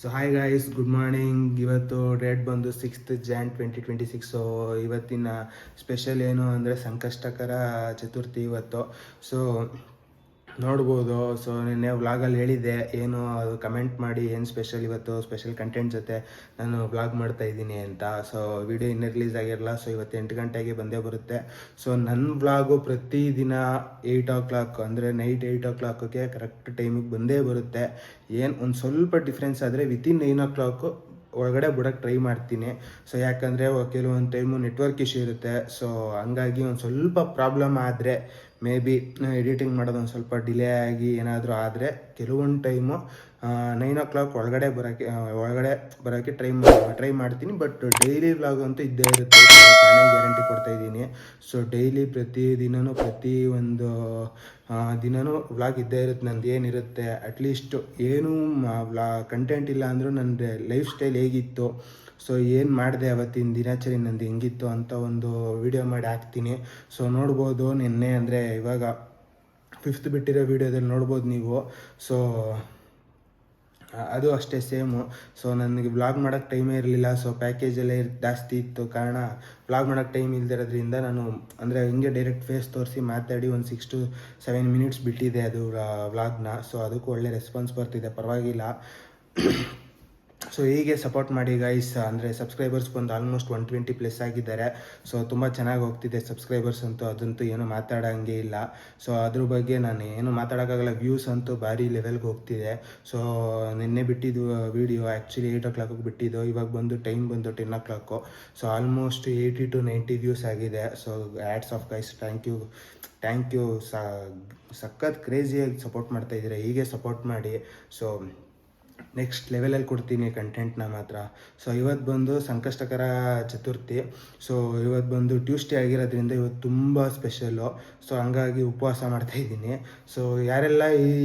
So hi guys, good morning. ಇವತ್ತು date ಬಂದು 6th Jan 2026. So ಇವತ್ತಿನ ಸ್ಪೆಷಲ್ ಏನು ಅಂದರೆ ಸಂಕಷ್ಟಕರ ಚತುರ್ಥಿ ಇವತ್ತು. ಸೊ ನೋಡ್ಬೋದು. ಸೊ ನಿನ್ನೆ ವ್ಲಾಗಲ್ಲಿ ಹೇಳಿದ್ದೆ, ಏನು ಅದು ಕಮೆಂಟ್ ಮಾಡಿ ಏನು ಸ್ಪೆಷಲ್ ಇವತ್ತು, ಸ್ಪೆಷಲ್ ಕಂಟೆಂಟ್ ಜೊತೆ ನಾನು ವ್ಲಾಗ್ ಮಾಡ್ತಾ ಇದ್ದೀನಿ ಅಂತ. ಸೊ ವಿಡಿಯೋ ಇನ್ನೂ ರಿಲೀಸ್ ಆಗಿರಲ್ಲ. ಸೊ ಇವತ್ತು 8 ಗಂಟೆಗೆ ಬಂದೇ ಬರುತ್ತೆ. ಸೊ ನನ್ನ ವ್ಲಾಗು ಪ್ರತಿದಿನ 8 o'clock ಅಂದರೆ ನೈಟ್ 8 o'clockಗೆ ಕರೆಕ್ಟ್ ಟೈಮಿಗೆ ಬಂದೇ ಬರುತ್ತೆ. ಏನು ಒಂದು ಸ್ವಲ್ಪ ಡಿಫ್ರೆನ್ಸ್ ಆದರೆ ವಿತಿನ್ 9 o'clock ಒಳಗಡೆ ಬಿಡೋಕ್ಕೆ ಟ್ರೈ ಮಾಡ್ತೀನಿ. ಸೊ ಯಾಕಂದರೆ ಕೆಲವೊಂದು ಟೈಮು ನೆಟ್ವರ್ಕ್ ಇಶ್ಯೂ ಇರುತ್ತೆ. ಸೊ ಹಂಗಾಗಿ ಒಂದು ಸ್ವಲ್ಪ ಪ್ರಾಬ್ಲಮ್ ಆದರೆ ಮೇ ಬಿ ಎಡಿಟಿಂಗ್ ಮಾಡೋದು ಒಂದು ಸ್ವಲ್ಪ ಡಿಲೇ ಆಗಿ ಏನಾದರೂ ಆದರೆ ಕೆಲವೊಂದು ಟೈಮು 9 o'clock ಒಳಗಡೆ ಬರೋಕ್ಕೆ ಟ್ರೈ ಮಾಡ್ತೀನಿ. ಬಟ್ ಡೈಲಿ ವ್ಲಾಗ್ ಅಂತೂ ಇದ್ದೇ ಇರುತ್ತೆ, ನಾನೇ ಗ್ಯಾರಂಟಿ ಕೊಡ್ತಾಯಿದ್ದೀನಿ. ಸೊ ಡೈಲಿ ಪ್ರತಿ ಒಂದು ದಿನವೂ ವ್ಲಾಗ್ ಇದ್ದೇ ಇರುತ್ತೆ. ನಂದು ಏನಿರುತ್ತೆ ಅಟ್ಲೀಸ್ಟ್ ಏನು ಕಂಟೆಂಟ್ ಇಲ್ಲ ಅಂದರೂ ನನ್ನ ಲೈಫ್ ಸ್ಟೈಲ್ ಹೇಗಿತ್ತು, ಸೊ ಏನು ಮಾಡಿದೆ ಅವತ್ತಿನ ದಿನಾಚರಿ ನಂದು ಹೆಂಗಿತ್ತು ಅಂತ ಒಂದು ವಿಡಿಯೋ ಮಾಡಿ ಹಾಕ್ತೀನಿ. ಸೊ ನೋಡ್ಬೋದು, ನಿನ್ನೆ ಅಂದರೆ ಇವಾಗ 5th ಬಿಟ್ಟಿರೋ ವಿಡಿಯೋದಲ್ಲಿ ನೋಡ್ಬೋದು ನೀವು. ಸೊ ಅದು ಅಷ್ಟೇ ಸೇಮು. ಸೊ ನನಗೆ ವ್ಲಾಗ್ ಮಾಡೋಕ್ಕೆ ಟೈಮೇ ಇರಲಿಲ್ಲ. ಸೊ ಪ್ಯಾಕೇಜಲ್ಲೇ ಜಾಸ್ತಿ ಇತ್ತು ಕಾರಣ ವ್ಲಾಗ್ ಮಾಡೋಕ್ಕೆ ಟೈಮ್ ಇಲ್ದಿರೋದ್ರಿಂದ ನಾನು ಅಂದರೆ ಹಿಂಗೆ ಡೈರೆಕ್ಟ್ ಫೇಸ್ ತೋರಿಸಿ ಮಾತಾಡಿ ಒಂದು 6 to 7 minutes ಬಿಟ್ಟಿದೆ ಅದು ವ್ಲಾಗ್ನ. ಸೊ ಅದಕ್ಕೂ ಒಳ್ಳೆ ರೆಸ್ಪಾನ್ಸ್ ಬರ್ತಿದೆ, ಪರವಾಗಿಲ್ಲ. ಸೊ ಹೀಗೆ ಸಪೋರ್ಟ್ ಮಾಡಿ ಗೈಸ್. ಅಂದರೆ ಸಬ್ಸ್ಕ್ರೈಬರ್ಸ್ ಬಂದು ಆಲ್ಮೋಸ್ಟ್ 120+ ಆಗಿದ್ದಾರೆ. ಸೊ ತುಂಬ ಚೆನ್ನಾಗಿ ಹೋಗ್ತಿದೆ ಸಬ್ಸ್ಕ್ರೈಬರ್ಸ್ ಅಂತೂ, ಅದಂತೂ ಏನೂ ಮಾತಾಡೋಂಗೆ ಇಲ್ಲ. ಸೊ ಅದ್ರ ಬಗ್ಗೆ ನಾನು ಏನು ಮಾತಾಡೋಕ್ಕಾಗಲ್ಲ. ವ್ಯೂಸ್ ಅಂತೂ ಭಾರಿ ಲೆವೆಲ್ಗೆ ಹೋಗ್ತಿದೆ. ಸೊ ನಿನ್ನೆ ಬಿಟ್ಟಿದ್ದು ವೀಡಿಯೋ ಆ್ಯಕ್ಚುಲಿ 8 o'clock ಬಿಟ್ಟಿದ್ದು, ಇವಾಗ ಬಂದು ಟೈಮ್ ಬಂದು 10 o'clock. So almost 80 to 90 views ಆಗಿದೆ. So hats off guys, thank you. ಸಖತ್ ಕ್ರೇಜಿಯಾಗಿ ಸಪೋರ್ಟ್ ಮಾಡ್ತಾಯಿದ್ದೀರಾ, ಹೀಗೆ ಸಪೋರ್ಟ್ ಮಾಡಿ. ಸೊ ನೆಕ್ಸ್ಟ್ ಲೆವೆಲಲ್ಲಿ ಕೊಡ್ತೀನಿ ಕಂಟೆಂಟ್ನ ಮಾತ್ರ. ಸೊ ಇವತ್ತು ಬಂದು ಸಂಕಷ್ಟಕರ ಚತುರ್ಥಿ. ಸೊ ಇವತ್ತು ಬಂದು ಟ್ಯೂಸ್ಡೇ ಆಗಿರೋದ್ರಿಂದ ಇವತ್ತು ತುಂಬ ಸ್ಪೆಷಲ್ಲು. ಸೊ ಹಂಗಾಗಿ ಉಪವಾಸ ಮಾಡ್ತಾಯಿದ್ದೀನಿ. ಸೊ ಯಾರೆಲ್ಲ ಈ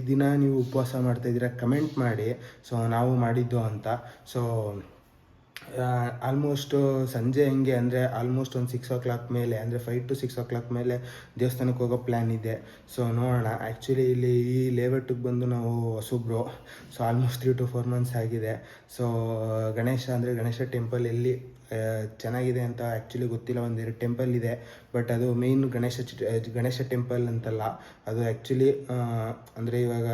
ದಿನ ನೀವು ಉಪವಾಸ ಮಾಡ್ತಾಯಿದ್ದೀರಾ ಕಮೆಂಟ್ ಮಾಡಿ. ಸೊ ನಾವು ಮಾಡಿದ್ದು ಅಂತ. ಸೊ ಆಲ್ಮೋಸ್ಟು ಸಂಜೆ ಹೆಂಗೆ ಅಂದರೆ ಆಲ್ಮೋಸ್ಟ್ ಒಂದು 6 o'clock ಮೇಲೆ ಅಂದರೆ 5 to 6 o'clock ಮೇಲೆ ದೇವಸ್ಥಾನಕ್ಕೆ ಹೋಗೋ ಪ್ಲ್ಯಾನ್ ಇದೆ. ಸೊ ನೋಡೋಣ. ಆ್ಯಕ್ಚುಲಿ ಇಲ್ಲಿ ಈ ಲೇಔಟಿಗೆ ಬಂದು ನಾವು ಹೊಸಬ್ರು. ಸೊ ಆಲ್ಮೋಸ್ಟ್ 3 to 4 months ಆಗಿದೆ. ಸೊ ಗಣೇಶ ಟೆಂಪಲ್ ಎಲ್ಲಿ ಚೆನ್ನಾಗಿದೆ ಅಂತ ಆ್ಯಕ್ಚುಲಿ ಗೊತ್ತಿಲ್ಲ. 1-2 ಟೆಂಪಲ್ ಇದೆ, ಬಟ್ ಅದು ಮೇಯ್ನ್ ಗಣೇಶ ಟೆಂಪಲ್ ಅಂತಲ್ಲ. ಅದು ಆ್ಯಕ್ಚುಲಿ ಅಂದರೆ ಇವಾಗ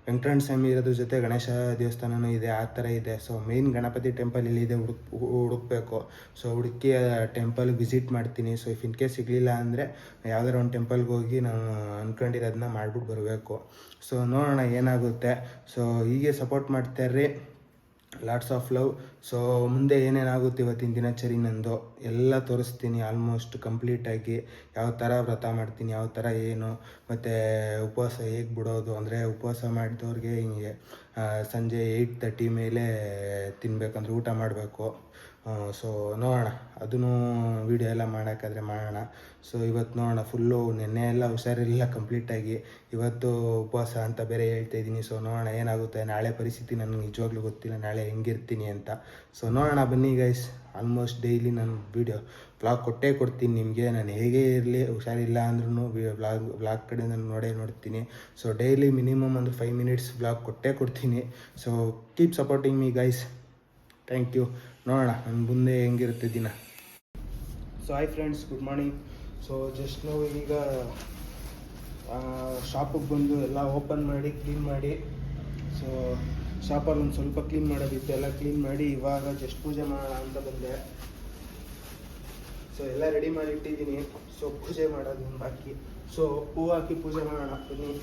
ವೆಂಕಟರಮಣ ಸ್ವಾಮಿ ಇರೋದ್ರ ಜೊತೆ ಗಣೇಶ ದೇವಸ್ಥಾನವೂ ಇದೆ, ಆ ಥರ ಇದೆ. ಸೊ ಮೇಯ್ನ್ ಗಣಪತಿ ಟೆಂಪಲ್ ಎಲ್ಲಿದೆ ಹುಡುಕ್ಬೇಕು. ಸೊ ಹುಡುಕಿ ಟೆಂಪಲ್ಗೆ ವಿಸಿಟ್ ಮಾಡ್ತೀನಿ. ಸೊ ಇಫ್ ಇನ್ ಕೇಸ್ ಸಿಗಲಿಲ್ಲ ಅಂದರೆ ಯಾವ್ದಾರು ಒಂದು ಟೆಂಪಲ್ಗೆ ಹೋಗಿ ನಾನು ಅಂದ್ಕೊಂಡಿರೋದನ್ನ ಮಾಡಿಬಿಟ್ಟು ಬರಬೇಕು. ಸೊ ನೋಡೋಣ ಏನಾಗುತ್ತೆ. ಸೊ ಹೀಗೆ ಸಪೋರ್ಟ್ ಮಾಡ್ತಾರ್ರಿ. Lots of love. ಸೊ ಮುಂದೆ ಏನೇನಾಗುತ್ತೆ ಇವತ್ತಿನ ದಿನಚರಿ ನಂದು ಎಲ್ಲ ತೋರಿಸ್ತೀನಿ ಆಲ್ಮೋಸ್ಟ್ ಕಂಪ್ಲೀಟಾಗಿ. ಯಾವ ಥರ ವ್ರತ ಮಾಡ್ತೀನಿ, ಯಾವ ಥರ ಏನು, ಮತ್ತು ಉಪವಾಸ ಹೇಗೆ ಬಿಡೋದು. ಅಂದರೆ ಉಪವಾಸ ಮಾಡಿದವ್ರಿಗೆ ಹಿಂಗೆ ಸಂಜೆ 8:30 ಮೇಲೆ ತಿನ್ನಬೇಕಂದ್ರೆ ಊಟ ಮಾಡಬೇಕು. ಸೊ ನೋಡೋಣ, ಅದನ್ನು ವೀಡಿಯೋ ಎಲ್ಲ ಮಾಡೋಕ್ಕಾದ್ರೆ ಮಾಡೋಣ. ಸೊ ಇವತ್ತು ನೋಡೋಣ. ಫುಲ್ಲು ನೆನ್ನೆ ಎಲ್ಲ ಹುಷಾರಿರಲಿಲ್ಲ ಕಂಪ್ಲೀಟಾಗಿ, ಇವತ್ತು ಉಪವಾಸ ಅಂತ ಬೇರೆ ಹೇಳ್ತಾಯಿದ್ದೀನಿ. ಸೊ ನೋಡೋಣ ಏನಾಗುತ್ತೆ. ನಾಳೆ ಪರಿಸ್ಥಿತಿ ನನಗೆ ನಿಜವಾಗ್ಲೂ ಗೊತ್ತಿಲ್ಲ, ನಾಳೆ ಹೆಂಗಿರ್ತೀನಿ ಅಂತ. ಸೊ ನೋಡೋಣ ಬನ್ನಿ ಗೈಸ್. ಆಲ್ಮೋಸ್ಟ್ ಡೈಲಿ ನಾನು ವ್ಲಾಗ್ ಕೊಡ್ತೀನಿ ನಿಮಗೆ. ನಾನು ಹೇಗೆ ಇರಲಿ, ಹುಷಾರಿಲ್ಲ ಅಂದ್ರೂ ವ್ಲಾಗ್ ಕಡೆ ನಾನು ನೋಡ್ತೀನಿ. ಸೊ ಡೈಲಿ ಮಿನಿಮಮ್ ಒಂದು 5 minutes ವ್ಲಾಗ್ ಕೊಡ್ತೀನಿ. So keep supporting me guys. Thank you. ನೋಡೋಣ ನನ್ನ ಮುಂದೆ ಹೆಂಗಿರುತ್ತೆ ದಿನ. So hi friends, good morning. So just ನಾವು ಈಗ ಶಾಪಿಗೆ ಬಂದು ಎಲ್ಲ ಓಪನ್ ಮಾಡಿ ಕ್ಲೀನ್ ಮಾಡಿ, ಸೊ ಶಾಪಲ್ಲಿ ಒಂದು ಸ್ವಲ್ಪ ಕ್ಲೀನ್ ಮಾಡೋದಿತ್ತು, ಎಲ್ಲ ಕ್ಲೀನ್ ಮಾಡಿ ಇವಾಗ ಜಸ್ಟ್ ಪೂಜೆ ಮಾಡೋಣ ಅಂತ ಬಂದೆ. ಸೊ ಎಲ್ಲ ರೆಡಿ ಮಾಡಿ ಇಟ್ಟಿದ್ದೀನಿ. ಸೊ ಪೂಜೆ ಮಾಡೋದು ಬಾಕಿ. ಸೊ ಹೂವು ಹಾಕಿ ಪೂಜೆ ಮಾಡೋಣ ಬನ್ನಿ.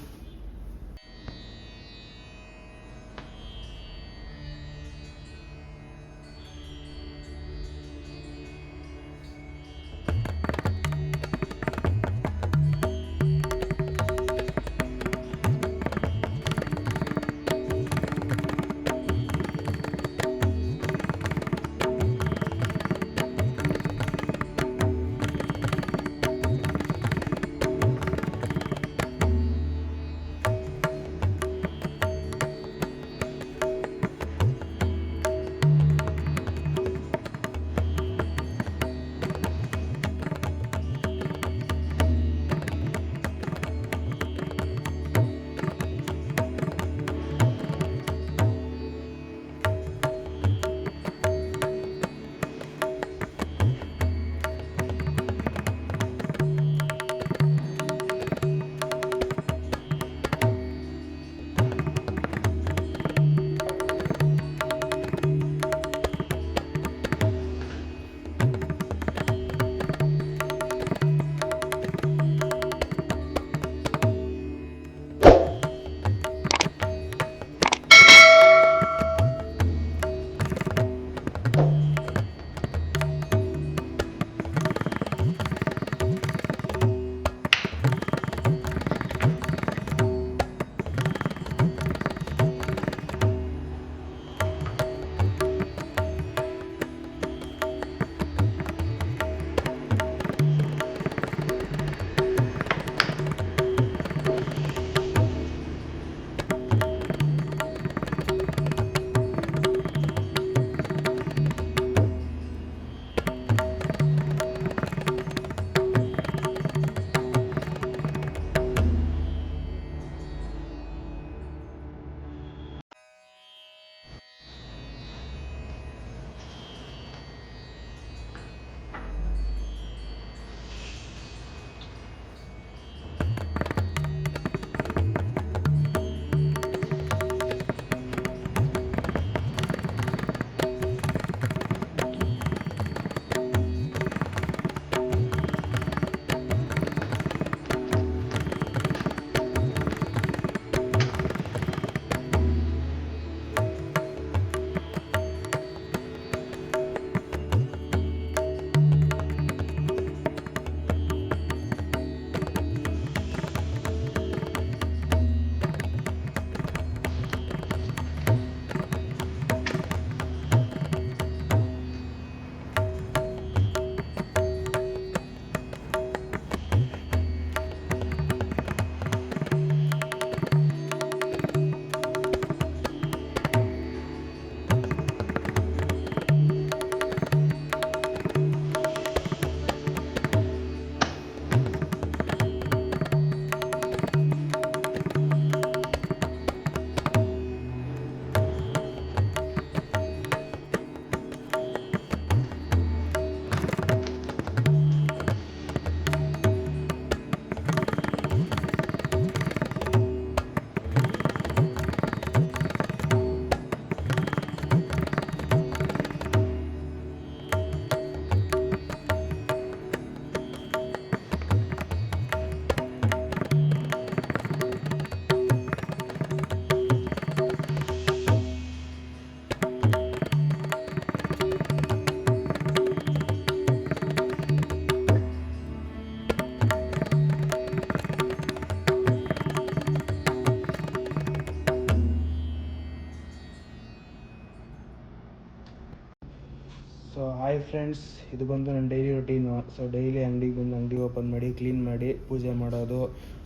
ಸೊ ಹಾಯ್ ಫ್ರೆಂಡ್ಸ್, ಇದು ಬಂದು ನನ್ನ ಡೈಲಿ ರೊಟೀನು. ಸೊ ಡೈಲಿ ಅಂಗಡಿಗೆ ಬಂದು ಅಂಗಡಿ ಓಪನ್ ಮಾಡಿ ಕ್ಲೀನ್ ಮಾಡಿ ಪೂಜೆ ಮಾಡೋದು.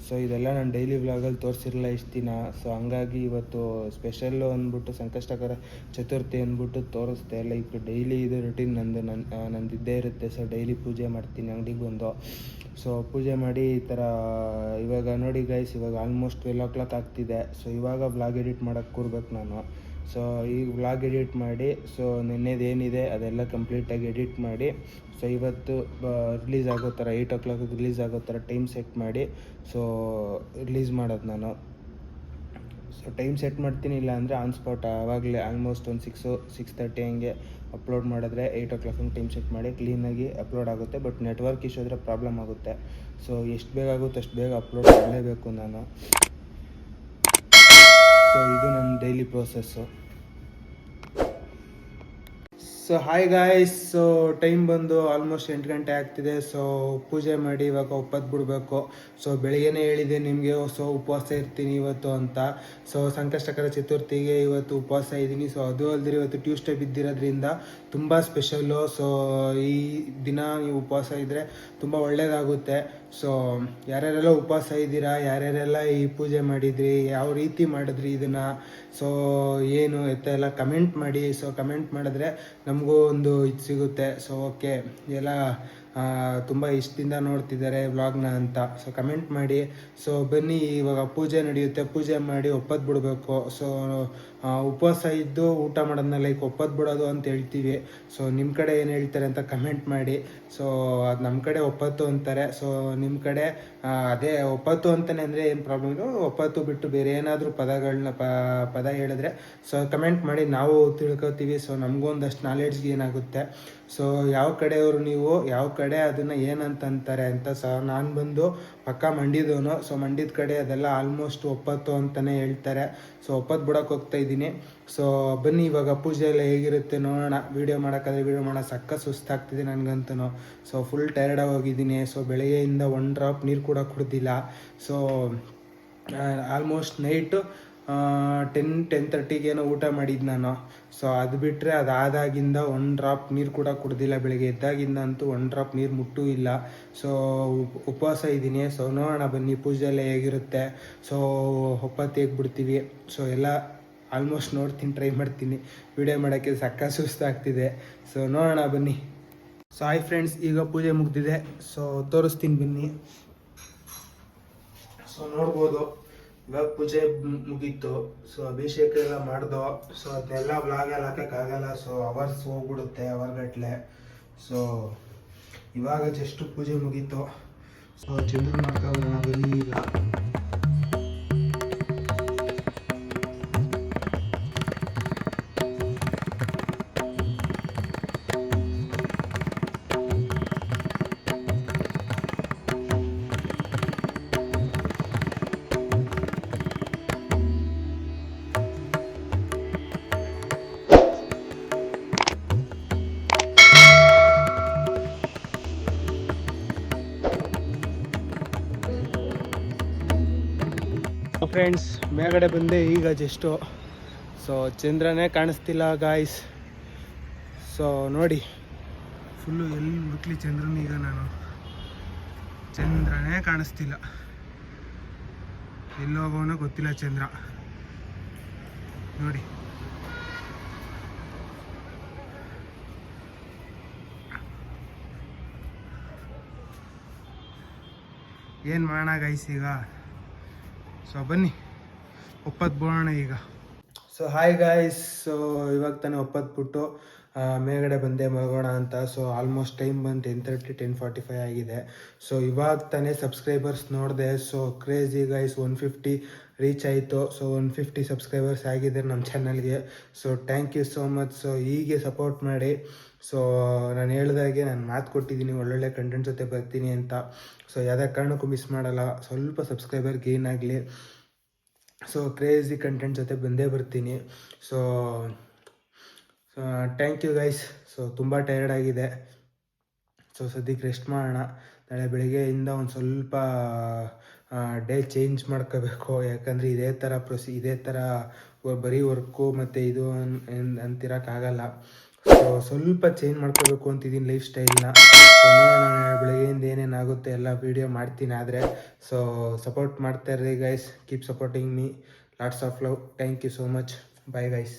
ಸೊ ಇದೆಲ್ಲ ನಾನು ಡೈಲಿ ವ್ಲಾಗಲ್ಲಿ ತೋರಿಸಿರಲಿಲ್ಲ ಇಷ್ಟು ದಿನ. ಸೊ ಹಂಗಾಗಿ ಇವತ್ತು ಸ್ಪೆಷಲ್ಲು ಅಂದ್ಬಿಟ್ಟು ಸಂಕಷ್ಟಕರ ಚತುರ್ಥಿ ಅಂದ್ಬಿಟ್ಟು ತೋರಿಸ್ದೆ. ಲೈಕ್ ಡೈಲಿ ಇದು ರೊಟೀನ್ ನಂದು ಇದ್ದೇ ಇರುತ್ತೆ. ಸೊ ಡೈಲಿ ಪೂಜೆ ಮಾಡ್ತೀನಿ ಅಂಗಡಿಗೆ ಬಂದು. ಸೊ ಪೂಜೆ ಮಾಡಿ ಈ ಥರ ಇವಾಗ ನೋಡಿ ಗೈಸ್, ಇವಾಗ ಆಲ್ಮೋಸ್ಟ್ 12 o'clock ಆಗ್ತಿದೆ. ಸೊ ಇವಾಗ ವ್ಲಾಗ್ ಎಡಿಟ್ ಮಾಡೋಕ್ಕೆ ಕೂರ್ಬೇಕು ನಾನು. ಸೊ ಈಗ ವ್ಲಾಗ್ ಎಡಿಟ್ ಮಾಡಿ, ಸೊ ನಿನ್ನೆದು ಏನಿದೆ ಅದೆಲ್ಲ ಕಂಪ್ಲೀಟಾಗಿ ಎಡಿಟ್ ಮಾಡಿ, ಸೊ ಇವತ್ತು ರಿಲೀಸ್ ಆಗೋ ಥರ 8 o'clock ರಿಲೀಸ್ ಆಗೋ ಥರ ಟೈಮ್ ಸೆಟ್ ಮಾಡಿ ಸೊ ರಿಲೀಸ್ ಮಾಡೋದು ನಾನು. ಸೊ ಟೈಮ್ ಸೆಟ್ ಮಾಡ್ತೀನಿ, ಇಲ್ಲ ಅಂದರೆ ಆನ್ ಸ್ಪಾಟ್ ಆವಾಗಲೇ ಆಲ್ಮೋಸ್ಟ್ ಒಂದು 6:30 ಹಂಗೆ ಅಪ್ಲೋಡ್ ಮಾಡಿದ್ರೆ 8 o'clock ಹಂಗೆ ಟೈಮ್ ಸೆಟ್ ಮಾಡಿ ಕ್ಲೀನಾಗಿ ಅಪ್ಲೋಡ್ ಆಗುತ್ತೆ. ಬಟ್ ನೆಟ್ವರ್ಕ್ ಇಶ್ಯೂ ಆದರೆ ಪ್ರಾಬ್ಲಮ್ ಆಗುತ್ತೆ. ಸೊ ಎಷ್ಟು ಬೇಗ ಆಗುತ್ತೆ ಅಷ್ಟು ಬೇಗ ಅಪ್ಲೋಡ್ ಮಾಡಲೇಬೇಕು ನಾನು. ಸೊ ಇದು ನನ್ನ daily process. So hi guys, so time ಬಂದು ಆಲ್ಮೋಸ್ಟ್ 8 ಗಂಟೆ ಆಗ್ತಿದೆ. ಸೊ ಪೂಜೆ ಮಾಡಿ ಇವಾಗ ಒಪ್ಪತ್ತು ಬಿಡಬೇಕು. ಸೊ ಬೆಳಿಗ್ಗೆನೇ ಹೇಳಿದೆ ನಿಮಗೆ, ಸೊ ಉಪವಾಸ ಇರ್ತೀನಿ ಇವತ್ತು ಅಂತ. ಸೊ ಸಂಕಷ್ಟಕರ ಚತುರ್ಥಿಗೆ ಇವತ್ತು ಉಪವಾಸ ಇದ್ದೀನಿ. ಸೊ ಅದು ಅಲ್ಲದೆ ಇವತ್ತು ಟ್ಯೂಸ್ಡೇ ಬಿದ್ದಿರೋದ್ರಿಂದ ತುಂಬ ಸ್ಪೆಷಲ್ಲು. ಸೊ ಈ ದಿನ ನೀವು ಉಪವಾಸ ಇದ್ದರೆ ತುಂಬ ಒಳ್ಳೆಯದಾಗುತ್ತೆ. ಸೊ ಯಾರ್ಯಾರೆಲ್ಲ ಉಪವಾಸ ಇದ್ದೀರಾ, ಯಾರ್ಯಾರೆಲ್ಲ ಈ ಪೂಜೆ ಮಾಡಿದ್ರಿ, ಯಾವ ರೀತಿ ಮಾಡಿದ್ರಿ ಇದನ್ನು, ಸೊ ಏನು ಎಲ್ಲ ಕಮೆಂಟ್ ಮಾಡಿ. ಸೊ ಕಮೆಂಟ್ ಮಾಡಿದ್ರೆ ನಮಗೂ ಒಂದು ಇದು ಸಿಗುತ್ತೆ. ಸೊ ಓಕೆ, ಎಲ್ಲ ತುಂಬ ಇಷ್ಟದಿಂದ ನೋಡ್ತಿದ್ದಾರೆ ವ್ಲಾಗ್ನ ಅಂತ. ಸೊ ಕಮೆಂಟ್ ಮಾಡಿ. ಸೊ ಬನ್ನಿ, ಇವಾಗ ಪೂಜೆ ನಡೆಯುತ್ತೆ, ಪೂಜೆ ಮಾಡಿ ಒಪ್ಪತ್ತು ಬಿಡಬೇಕು. ಸೊ ಉಪವಾಸ ಇದ್ದು ಊಟ ಮಾಡೋದನ್ನ ಲೈಕ್ ಒಪ್ಪತ್ತು ಬಿಡೋದು ಅಂತ ಹೇಳ್ತೀವಿ. ಸೊ ನಿಮ್ಮ ಕಡೆ ಏನು ಹೇಳ್ತಾರೆ ಅಂತ ಕಮೆಂಟ್ ಮಾಡಿ. ಸೊ ಅದು ನಮ್ಮ ಕಡೆ ಒಪ್ಪತ್ತು ಅಂತಾರೆ. ಸೊ ನಿಮ್ಮ ಕಡೆ ಅದೇ ಒಪ್ಪತ್ತು ಅಂತಲೇ ಅಂದರೆ ಏನು ಪ್ರಾಬ್ಲಮ್ ಇಲ್ಲ. ಒಪ್ಪತ್ತು ಬಿಟ್ಟು ಬೇರೆ ಏನಾದರೂ ಪದ ಹೇಳಿದ್ರೆ ಸೊ ಕಮೆಂಟ್ ಮಾಡಿ, ನಾವು ತಿಳ್ಕೊತೀವಿ. ಸೊ ನಮಗೂ ಒಂದಷ್ಟು ನಾಲೆಡ್ಜ್ಗೆ ಏನಾಗುತ್ತೆ. ಸೊ ಯಾವ ಕಡೆಯವರು ನೀವು, ಯಾವ ಕಡೆ ಅದನ್ನು ಏನಂತ ಅಂತಾರೆ ಅಂತ. ಸೊ ನಾನು ಬಂದು ಪಕ್ಕ ಮಂಡ್ಯದವನು. ಸೊ ಮಂಡ್ಯದ ಕಡೆ ಅದೆಲ್ಲ ಆಲ್ಮೋಸ್ಟ್ ಒಪ್ಪತ್ತು ಅಂತಲೇ ಹೇಳ್ತಾರೆ. ಸೊ ಒಪ್ಪತ್ತು ಬಿಡೋಕೆ ಹೋಗ್ತಾ ಇದ್ದೀನಿ. ಸೊ ಬನ್ನಿ, ಇವಾಗ ಪೂಜೆ ಎಲ್ಲ ಹೇಗಿರುತ್ತೆ ನೋಡೋಣ. ವೀಡಿಯೋ ಮಾಡೋಕ್ಕಾದ್ರೆ ವೀಡಿಯೋ ಮಾಡೋ ಸಕ್ಕ ಸುಸ್ತಾಗ್ತಿದೆ ನನಗಂತೂ. ಸೊ ಫುಲ್ ಟಯರ್ಡಾಗಿ ಹೋಗಿದ್ದೀನಿ. ಸೊ ಬೆಳಗ್ಗೆಯಿಂದ 1 ಡ್ರಾಪ್ ನೀರು ಕೂಡ ಕುಡ್ದಿಲ್ಲ. ಸೊ ಆಲ್ಮೋಸ್ಟ್ ನೈಟು 10-10:30 ಊಟ ಮಾಡಿದ್ದು ನಾನು. ಸೊ ಅದು ಬಿಟ್ಟರೆ ಅದಾದಾಗಿಂದ 1 ಡ್ರಾಪ್ ನೀರು ಕೂಡ ಕುಡ್ದಿಲ್ಲ. ಬೆಳಗ್ಗೆ ಎದ್ದಾಗಿಂದ ಅಂತೂ 1 ಡ್ರಾಪ್ ನೀರು ಮುಟ್ಟೂ ಇಲ್ಲ. ಸೊ ಉಪವಾಸ ಇದ್ದೀನಿ. ಸೊ ನೋಡೋಣ ಬನ್ನಿ ಪೂಜೆ ಎಲ್ಲ ಹೇಗಿರುತ್ತೆ. ಸೊ ಒಪ್ಪತ್ತು ಹೇಗೆ ಬಿಡ್ತೀವಿ. ಸೊ ಎಲ್ಲ ಆಲ್ಮೋಸ್ಟ್ ನೋಡ್ತೀನಿ, ಟ್ರೈ ಮಾಡ್ತೀನಿ. ವಿಡಿಯೋ ಮಾಡೋಕ್ಕೆ ಸಕ್ಕ ಸುಸ್ತಾಗ್ತಿದೆ. ಸೊ ನೋಡೋಣ ಬನ್ನಿ. ಸೊ ಹಾಯ್ ಫ್ರೆಂಡ್ಸ್, ಈಗ ಪೂಜೆ ಮುಗ್ದಿದೆ. ಸೊ ತೋರಿಸ್ತೀನಿ ಬನ್ನಿ. ಸೊ ನೋಡ್ಬೋದು, ಇವಾಗ ಪೂಜೆ ಮುಗೀತು. ಸೊ ಅಭಿಷೇಕ ಎಲ್ಲ ಮಾಡ್ದೋ. ಸೊ ಅದನ್ನೆಲ್ಲ ವ್ಲಾಗಲ್ಲಿ ಹಾಕೋಕ್ಕಾಗಲ್ಲ. ಸೊ ಅವರ್ಸ್ ಹೋಗ್ಬಿಡುತ್ತೆ, ಅವರ್ಗಟ್ಲೆ. ಸೊ ಇವಾಗ ಜಸ್ಟ್ ಪೂಜೆ ಮುಗೀತು. ಸೊ ಚಂದ್ರನ ಹಾಕೋಣ ಬನ್ನಿ ಈಗ. ಫ್ರೆಂಡ್ಸ್, ಮೇಲ್ಗಡೆ ಬಂದೆ ಈಗ ಜಸ್ಟು. ಸೊ ಚಂದ್ರನೇ ಕಾಣಿಸ್ತಿಲ್ಲ ಗಾಯ್ಸ್. ಸೊ ನೋಡಿ, ಫುಲ್ಲು ಎಲ್ಲಿ ಹುಡುಕ್ಲಿ ಚಂದ್ರನೀಗ ನಾನು, ಚಂದ್ರನೇ ಕಾಣಿಸ್ತಿಲ್ಲ. ಎಲ್ಲೋಗೋನೋ ಗೊತ್ತಿಲ್ಲ ಚಂದ್ರ. ನೋಡಿ, ಏನು ಮಾಡೋಣ ಗೈಸ್ ಈಗ. ಸೊ ಬನ್ನಿ ಒಪ್ಪತ್ತು ಬಿಡೋಣ ಈಗ. ಸೊ ಹಾಯ್ ಗಾಯ್ಸ್, ಸೊ ಇವಾಗ ತಾನೇ ಒಪ್ಪತ್ತು ಬಿಟ್ಟು ಮೇಲ್ಗಡೆ ಬಂದೆ ಮಲಗೋಣ ಅಂತ. ಸೊ ಆಲ್ಮೋಸ್ಟ್ ಟೈಮ್ ಬಂದು 10:30 10:45 ಆಗಿದೆ. ಸೊ ಇವಾಗ ತಾನೇ ಸಬ್ಸ್ಕ್ರೈಬರ್ಸ್ ನೋಡಿದೆ. ಸೊ ಕ್ರೇಜಿ ಗೈಸ್, 150 ರೀಚ್ ಆಯಿತು. ಸೊ 150 ಸಬ್ಸ್ಕ್ರೈಬರ್ಸ್ ಆಗಿದೆ ನಮ್ಮ ಚಾನಲ್ಗೆ. So thank you so much. So ಹೀಗೆ ಸಪೋರ್ಟ್ ಮಾಡಿ. ಸೊ ನಾನು ಹೇಳ್ದಾಗೆ ನಾನು ಮಾತು ಕೊಟ್ಟಿದ್ದೀನಿ, ಒಳ್ಳೊಳ್ಳೆ ಕಂಟೆಂಟ್ ಜೊತೆ ಬರ್ತೀನಿ ಅಂತ. ಸೊ ಯಾವುದೇ ಕಾರಣಕ್ಕೂ ಮಿಸ್ ಮಾಡಲ್ಲ. ಸ್ವಲ್ಪ ಸಬ್ಸ್ಕ್ರೈಬರ್ ಗೇನ್ ಆಗಲಿ. ಸೊ ಕ್ರೇಜಿ ಕಂಟೆಂಟ್ ಜೊತೆ ಬಂದೇ ಬರ್ತೀನಿ. So thank you guys. So ತುಂಬ ಟಯರ್ಡ್ ಆಗಿದೆ. ಸೊ ಸದ್ಯಕ್ಕೆ ರೆಸ್ಟ್ ಮಾಡೋಣ. ನಾಳೆ ಬೆಳಗ್ಗೆಯಿಂದ ಒಂದು ಸ್ವಲ್ಪ ಡೇ ಚೇಂಜ್ ಮಾಡ್ಕೋಬೇಕು. ಯಾಕಂದರೆ ಇದೇ ಥರ ಇದೇ ಥರ ಬರೀ ವರ್ಕು ಮತ್ತು ಇದು ಅಂತಿರೋಕ್ಕಾಗಲ್ಲ. ಸೊ ಸ್ವಲ್ಪ ಚೇಂಜ್ ಮಾಡ್ಕೋಬೇಕು ಅಂತಿದ್ದೀನಿ ಲೈಫ್ ಸ್ಟೈಲ್ನ. ಸೊ ನೋಡೋಣ ಬೆಳಗ್ಗೆಯಿಂದ ಏನೇನಾಗುತ್ತೆ ಎಲ್ಲ ವೀಡಿಯೋ ಮಾಡ್ತೀನಿ. ಆದರೆ ಸೊ ಸಪೋರ್ಟ್ ಮಾಡ್ತಾ ಇರ್ರಿ guys, keep supporting me, lots of love, thank you so much, bye guys.